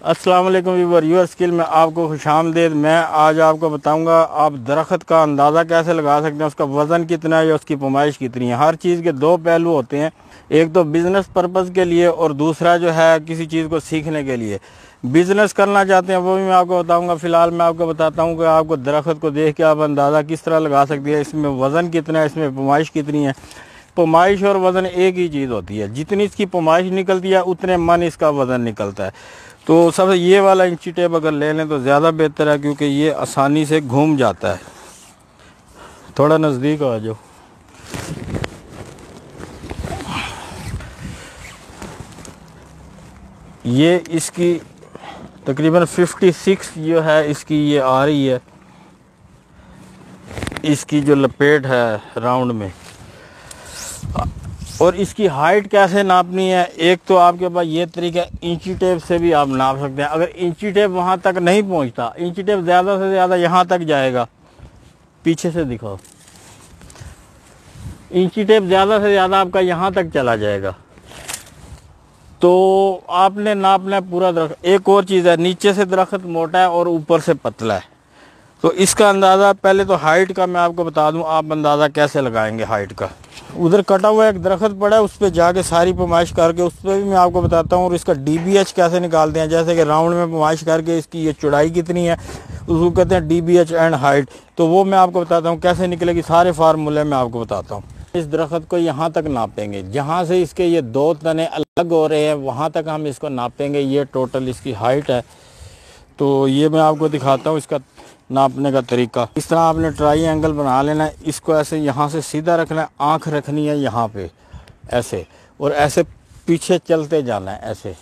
अस्सलाम वालेकुम viewer, your skill में आपको खुशामदीद। मैं आज आपको बताऊंगा आप दरख्त का अंदाज़ा कैसे लगा सकते हैं, उसका वज़न कितना है या उसकी पैमाइश कितनी है। हर चीज़ के दो पहलू होते हैं, एक तो बिज़नेस पर्पज़ के लिए और दूसरा जो है किसी चीज़ को सीखने के लिए। बिज़नेस करना चाहते हैं वो भी मैं आपको बताऊंगा। फ़िलहाल मैं आपको बताता हूँ कि आपको दरख्त को देख के आप अंदाज़ा किस तरह लगा सकते हैं, इसमें वज़न कितना है, इसमें पैमाइश कितनी है। पैमाइश और वज़न एक ही चीज़ होती है, जितनी इसकी पैमाइश निकलती है उतने मन इसका वज़न निकलता है। तो सबसे ये वाला इंची टेप अगर ले लें तो ज़्यादा बेहतर है, क्योंकि ये आसानी से घूम जाता है। थोड़ा नज़दीक आ जाओ। ये इसकी तकरीबन 56 जो है इसकी ये आ रही है, इसकी जो लपेट है राउंड में। और इसकी हाइट कैसे नापनी है, एक तो आपके पास ये तरीका इंची टेप से भी आप नाप सकते हैं। अगर इंची टेप वहाँ तक नहीं पहुँचता, इंची टेप ज़्यादा से ज़्यादा यहाँ तक जाएगा। पीछे से दिखाओ, इंची टेप ज़्यादा से ज़्यादा आपका यहाँ तक चला जाएगा। तो आपने नापना है पूरा दरख्त। एक और चीज़ है, नीचे से दरख्त मोटा है और ऊपर से पतला है, तो इसका अंदाज़ा पहले तो हाइट का मैं आपको बता दूं, आप अंदाज़ा कैसे लगाएंगे हाइट का। उधर कटा हुआ एक दरख्त पड़ा है, उस पर जाके सारी पैमाइश करके उस पर भी मैं आपको बताता हूँ। और इसका DBH कैसे निकालते हैं, जैसे कि राउंड में पैमाइश करके इसकी ये चौड़ाई कितनी है, उसको कहते हैं DBH एंड हाइट। तो वो मैं आपको बताता हूँ कैसे निकलेगी, सारे फार्मूले मैं आपको बताता हूँ। इस दरख्त को यहाँ तक नापेंगे, जहाँ से इसके ये दो तने अलग हो रहे हैं वहाँ तक हम इसको नापेंगे। ये टोटल इसकी हाइट है। तो ये मैं आपको दिखाता हूँ इसका नापने का तरीका। इस तरह आपने ट्रायंगल बना लेना है, इसको ऐसे यहाँ से सीधा रखना है, आँख रखनी है यहाँ पे ऐसे, और ऐसे पीछे चलते जाना है ऐसे।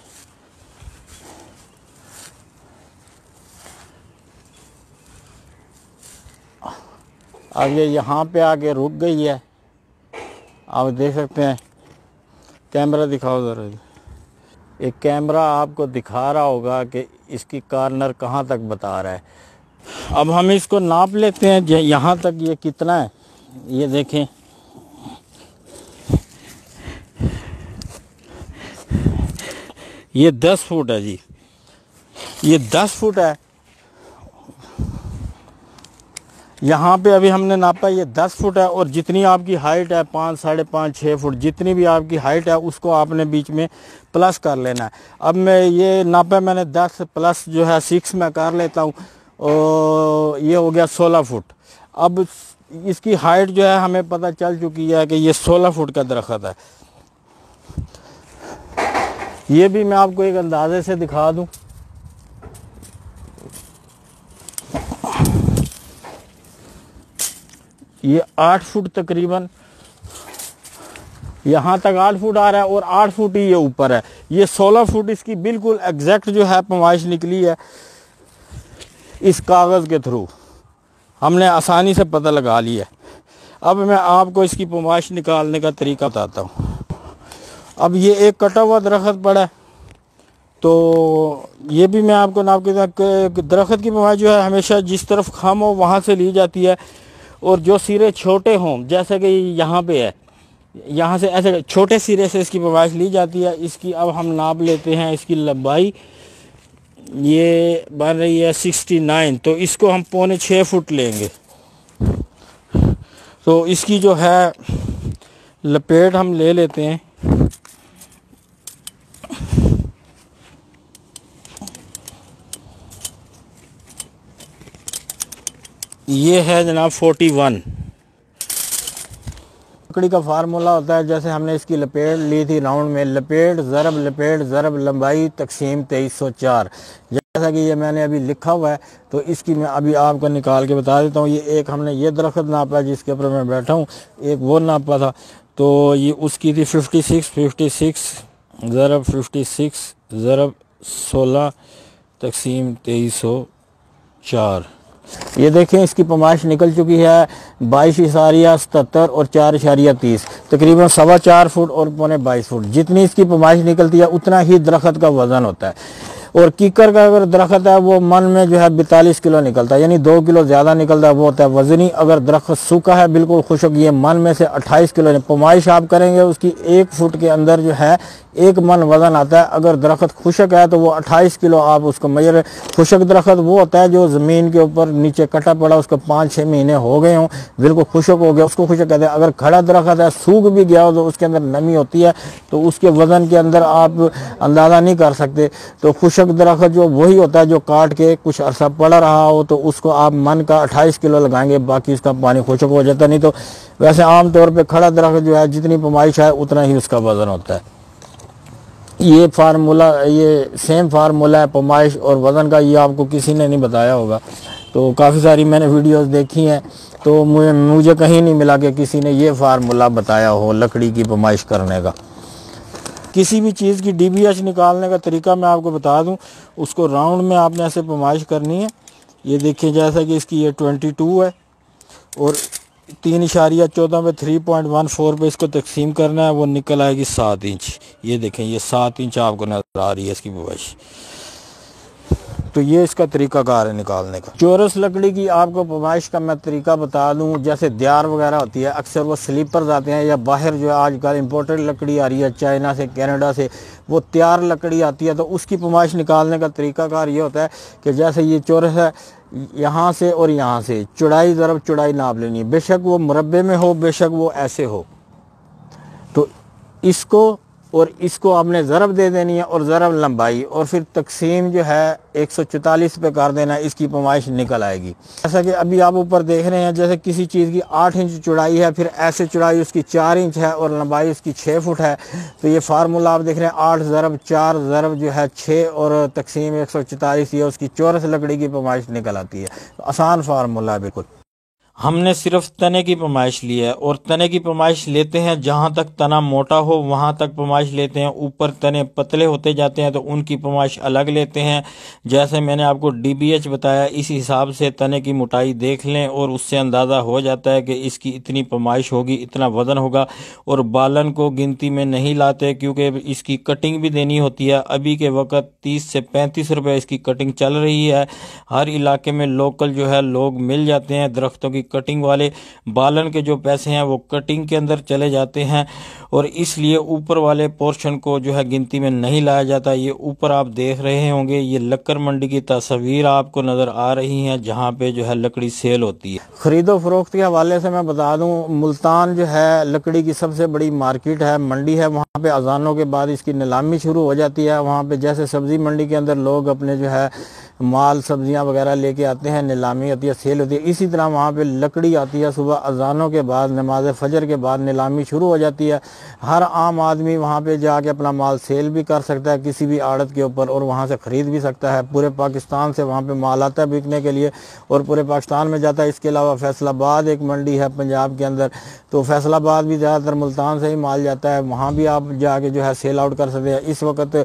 अब ये यहाँ पे आके रुक गई है, आप देख सकते हैं। कैमरा दिखाओ ज़रा। एक कैमरा आपको दिखा रहा होगा कि इसकी कॉर्नर कहाँ तक बता रहा है। अब हम इसको नाप लेते हैं, यहाँ तक ये कितना है। ये देखें, ये 10 फुट है जी, ये 10 फुट है। यहाँ पे अभी हमने नापा, ये 10 फुट है। और जितनी आपकी हाइट है 5, 5.5, 6 फुट, जितनी भी आपकी हाइट है उसको आपने बीच में प्लस कर लेना है। अब मैं ये नापा मैंने 10 प्लस जो है 6 में कर लेता हूँ, और ये हो गया 16 फुट। अब इसकी हाइट जो है हमें पता चल चुकी है कि ये 16 फुट का दरख्त है। ये भी मैं आपको एक अंदाजे से दिखा दूँ। ये 8 फुट तकरीबन, यहाँ तक 8 फुट आ रहा है और 8 फुट ही ये ऊपर है। ये 16 फुट इसकी बिल्कुल एग्जैक्ट जो है पैमाइश निकली है। इस कागज़ के थ्रू हमने आसानी से पता लगा लिया है। अब मैं आपको इसकी पैमाइश निकालने का तरीका बताता हूँ। अब ये एक कटा हुआ दरख्त पड़ा है, तो ये भी मैं आपको नाप के दरख्त की पैमाइश जो है हमेशा जिस तरफ खम हो वहाँ से ली जाती है, और जो सिरे छोटे हों, जैसे कि यहाँ पे है, यहाँ से ऐसे छोटे सिरे से इसकी पैमाइश ली जाती है। इसकी अब हम नाप लेते हैं। इसकी लंबाई ये बन रही है 69, तो इसको हम 6.25 फुट लेंगे। तो इसकी जो है लपेट हम ले लेते हैं। ये है जनाब 41। लकड़ी का फार्मूला होता है, जैसे हमने इसकी लपेट ली थी राउंड में, लपेट ज़रब लंबाई तकसीम 2304। जैसा कि ये मैंने अभी लिखा हुआ है, तो इसकी मैं अभी आपको निकाल के बता देता हूँ। ये एक हमने ये दरख्त नापा जिसके ऊपर मैं बैठा हूँ, एक वो नापा था, तो ये उसकी थी 56 ज़रब 16 तकसीम 2304। ये देखें इसकी पैमाइश निकल चुकी है 22.77 और 4.30, तकरीबन 4.25 फुट और 22 फुट। जितनी इसकी पैमाइश निकलती है उतना ही दरख्त का वज़न होता है। और कीकर का अगर दरख्त है वो मन में जो है 42 किलो निकलता है, यानी 2 किलो ज़्यादा निकलता है, वो होता है वजनी। अगर दरख्त सूखा है बिल्कुल खुशक, ये मन में से 28 किलो पैमाइश आप करेंगे उसकी 1 फुट के अंदर जो है 1 मन वजन आता है। अगर दरख्त खुशक है तो वो 28 किलो आप उसको मेजर। खुशक दरख्त वो होता है जो ज़मीन के ऊपर नीचे कटा पड़ा, उसको 5-6 महीने हो गए हों, बिल्कुल खुशक हो गया, उसको खुशक कहते हैं। अगर खड़ा दरख्त है सूख भी गया हो तो उसके अंदर नमी होती है, तो उसके वज़न के अंदर आप अंदाज़ा नहीं कर सकते। तो खुशक दरख्त जो वही होता है जो काट के कुछ अरसा पड़ा रहा हो, तो उसको आप मन का 28 किलो लगाएंगे, बाकी उसका पानी खुशक हो जाता। नहीं तो वैसे आम तौर पे खड़ा दरख्त जो है जितनी पैमाइश है उतना ही उसका वज़न होता है। ये फार्मूला, ये सेम फार्मूला है पैमाइश और वज़न का, ये आपको किसी ने नहीं बताया होगा। तो काफ़ी सारी मैंने वीडियोस देखी हैं, तो मुझे कहीं नहीं मिला कि किसी ने ये फार्मूला बताया हो लकड़ी की पैमाइश करने का। किसी भी चीज़ की DBH निकालने का तरीका मैं आपको बता दूं। उसको राउंड में आपने ऐसे पैमाइश करनी है। ये देखिए जैसा कि इसकी ये 22 है और 3.14 पे 3.14 पे इसको तकसीम करना है, वो निकल आएगी 7 इंच। ये देखें ये 7 इंच आपको नजर आ रही है इसकी पैमाइश। तो ये इसका तरीकाकार है निकालने का। चौरस लकड़ी की आपको पैमाइश का मैं तरीका बता दूं। जैसे दियार वगैरह होती है, अक्सर वो स्लीपर्स आते हैं या बाहर जो है आजकल इम्पोर्टेड लकड़ी आ रही है चाइना से, कनाडा से, वो तैयार लकड़ी आती है। तो उसकी पैमाइश निकालने का तरीकाकार ये होता है कि जैसे ये चौरस है, यहाँ से और यहाँ से चौड़ाई ज़रब चौड़ाई नाप लेनी है, बेशक वो मुरब्बे में हो बेशक वो ऐसे हो। तो इसको और इसको आपने ज़रब दे देनी है और ज़रब लंबाई, और फिर तकसीम जो है 144 पे कर देना है, इसकी पैमाइश निकल आएगी। जैसा कि अभी आप ऊपर देख रहे हैं, जैसे किसी चीज़ की 8 इंच चौड़ाई है, फिर ऐसे चौड़ाई उसकी 4 इंच है और लंबाई उसकी 6 फुट है। तो ये फार्मूला आप देख रहे हैं 8 ज़रब 4 ज़रब जो है 6 और तकसीम 144, ये उसकी चौरस लकड़ी की पैमाइश निकल आती है। तो आसान फार्मूला है बिल्कुल। हमने सिर्फ तने की पैमाइश ली है और तने की पैमाइश लेते हैं जहां तक तना मोटा हो वहां तक पैमाइश लेते हैं। ऊपर तने पतले होते जाते हैं तो उनकी पैमाइश अलग लेते हैं। जैसे मैंने आपको DBH बताया, इस हिसाब से तने की मोटाई देख लें और उससे अंदाज़ा हो जाता है कि इसकी इतनी पैमाइश होगी, इतना वज़न होगा। और बालन को गिनती में नहीं लाते क्योंकि इसकी कटिंग भी देनी होती है। अभी के वक्त 30 से 35 रुपये इसकी कटिंग चल रही है। हर इलाके में लोकल जो है लोग मिल जाते हैं दरख्तों की कटिंग वाले। बालन के जो पैसे हैं वो कटिंग के अंदर चले जाते हैं और इसलिए ऊपर वाले पोर्शन को जो है गिनती में नहीं लाया जाता। ये ऊपर आप देख रहे होंगे, ये लक्कर मंडी की तस्वीर आपको नज़र आ रही हैं जहाँ पे जो है लकड़ी सेल होती है। खरीदो फरोख्त के हवाले से मैं बता दूं, मुल्तान जो है लकड़ी की सबसे बड़ी मार्केट है, मंडी है। वहाँ पे अजानों के बाद इसकी नीलामी शुरू हो जाती है। वहाँ पे जैसे सब्ज़ी मंडी के अंदर लोग अपने जो है माल सब्जियां वगैरह लेके आते हैं, नीलामी होती है, सेल होती है। इसी तरह वहाँ पे लकड़ी आती है। सुबह अजानों के बाद नमाज फजर के बाद नीलामी शुरू हो जाती है। हर आम आदमी वहाँ पे जाके अपना माल सेल भी कर सकता है किसी भी आड़त के ऊपर और वहाँ से ख़रीद भी सकता है। पूरे पाकिस्तान से वहाँ पे माल आता है बिकने के लिए और पूरे पाकिस्तान में जाता है। इसके अलावा फैसलाबाद एक मंडी है पंजाब के अंदर, तो फैसलाबाद भी ज़्यादातर मुल्तान से ही माल जाता है, वहाँ भी आप जाके जो है सेल आउट कर सकते हैं। इस वक्त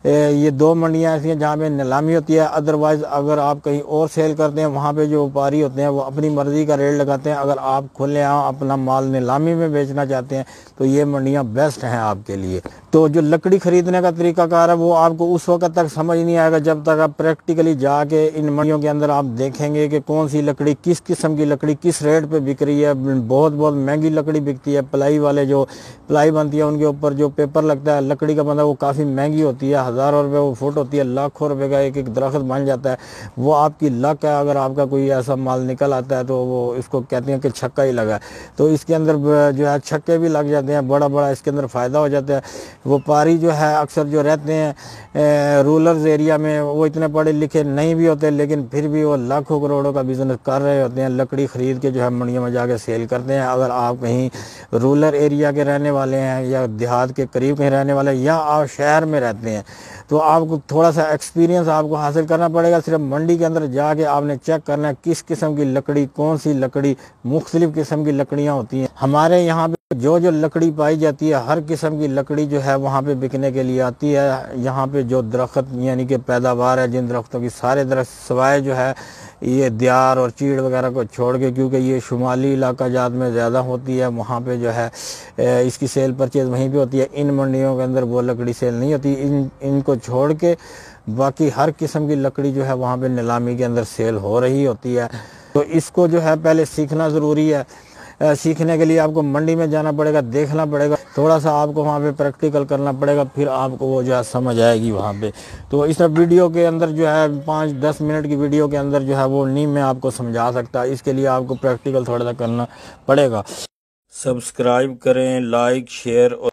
ये 2 मंडियाँ ऐसी हैं जहाँ पे नीलामी होती है। अदरवाइज़ अगर आप कहीं और सेल करते हैं, वहाँ पे जो व्यापारी होते हैं वो अपनी मर्ज़ी का रेट लगाते हैं। अगर आप खुलेआम अपना माल नीलामी में बेचना चाहते हैं तो ये मंडियाँ बेस्ट हैं आपके लिए। तो जो लकड़ी ख़रीदने का तरीकाकार है वो आपको उस वक्त तक समझ नहीं आएगा जब तक आप प्रैक्टिकली जाके इन मंडियों के अंदर आप देखेंगे कि कौन सी लकड़ी, किस किस्म की लकड़ी किस रेट पे बिक रही है। बहुत महंगी लकड़ी बिकती है। प्लाई वाले जो प्लाई बनती है उनके ऊपर जो पेपर लगता है लकड़ी का बंदा, वो काफ़ी महंगी होती है, हज़ारों रुपये वो फुट होती है, लाखों रुपये का एक दरख्त बन जाता है। वो आपकी लक है। अगर आपका कोई ऐसा माल निकल आता है तो वो इसको कहते हैं कि छक्का ही लगा। तो इसके अंदर जो है छक्के भी लग जाते हैं, बड़ा इसके अंदर फ़ायदा हो जाता है। व्यापारी जो है अक्सर जो रहते हैं रूरल एरिया में, वो इतने पढ़े लिखे नहीं भी होते लेकिन फिर भी वो लाखों करोड़ों का बिजनेस कर रहे होते हैं। लकड़ी ख़रीद के जो है मंडियों में जाके सेल करते हैं। अगर आप कहीं रूरल एरिया के रहने वाले हैं या देहात के करीब कहीं रहने वाले हैं या आप शहर में रहते हैं तो आपको थोड़ा सा एक्सपीरियंस आपको हासिल करना पड़ेगा। सिर्फ मंडी के अंदर जाके आपने चेक करना है किस किस्म की लकड़ी, कौन सी लकड़ी, मुख्तलिफ किस्म की लकड़ियाँ होती हैं। हमारे यहाँ पे जो लकड़ी पाई जाती है हर किस्म की लकड़ी जो है वहाँ पे बिकने के लिए आती है। यहाँ पे जो दरख्त यानी कि पैदावार है, जिन दरख्तों की सारे दरख्त सवाए जो है ये दियार और चीड़ वगैरह को छोड़ के, क्योंकि ये शुमाली इलाका जात में ज़्यादा होती है, वहाँ पे जो है इसकी सेल परचेज़ वहीं पे होती है। इन मंडियों के अंदर वो लकड़ी सेल नहीं होती। इनको छोड़ के बाकी हर किस्म की लकड़ी जो है वहाँ पे नीलामी के अंदर सेल हो रही होती है। तो इसको जो है पहले सीखना ज़रूरी है। सीखने के लिए आपको मंडी में जाना पड़ेगा, देखना पड़ेगा, थोड़ा सा आपको वहाँ पे प्रैक्टिकल करना पड़ेगा, फिर आपको वो जो है समझ आएगी वहाँ पे। तो इस वीडियो के अंदर जो है 5-10 मिनट की वीडियो के अंदर जो है वो नहीं मैं आपको समझा सकता, इसके लिए आपको प्रैक्टिकल थोड़ा सा करना पड़ेगा। सब्सक्राइब करें, लाइक, शेयर और